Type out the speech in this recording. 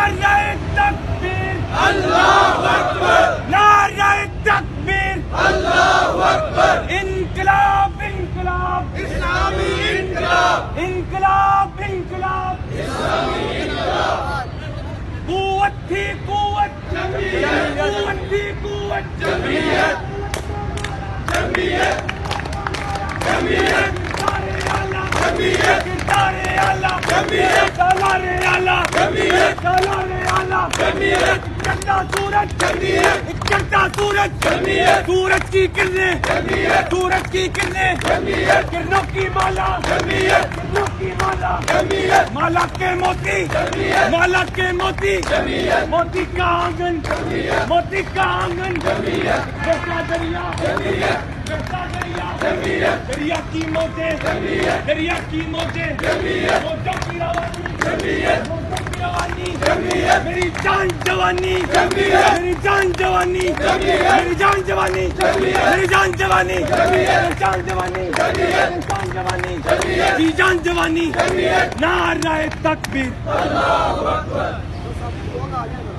نعرہ تکبیر اللہ اکبر، نعرہ تکبیر اللہ اکبر، انقلاب انقلاب اسلامی انقلاب، انقلاب انقلاب اسلامی انقلاب، قوت تھی قوت جمعیت، قوت تھی قوت جمعیت، جمعیت جمعیت، جمعیت ستارے اعلیٰ، جمعیت سالارے اعلیٰ، جمعیت سالارے اعلیٰ، جمعیت چڑھتا سورج، جمعیت چڑھتا سورج، جمعیت سورج کی کرنیں، جمعیت سورج کی کرنیں، جمعیت کرنوں کی مالا، جمعیت کرنوں کی مالا، جمعیت مالا کے موتی، جمعیت مالا کے موتی، جمعیت موتی کا آنگن، جمعیت موتی کا آنگن، جمعیت بہتا دریا، جمعیت بہتا دریا، جمعیت دریا کی موتیں، جمعیت دریا کی موتیں، جمعیت موتوں کی روانی، جمعیت موتوں کی روانی، جمعیت میری جان جوانی، جمعیت میری جان جوانی، جمعیت میری جان جوانی، جمعیت میری جان جوانی، جمعیت جان جوانی، جمعیت جان جوانی، جمعیت کی جان جوانی، جمعیت نعرہ تکبیر اللہ اکبر۔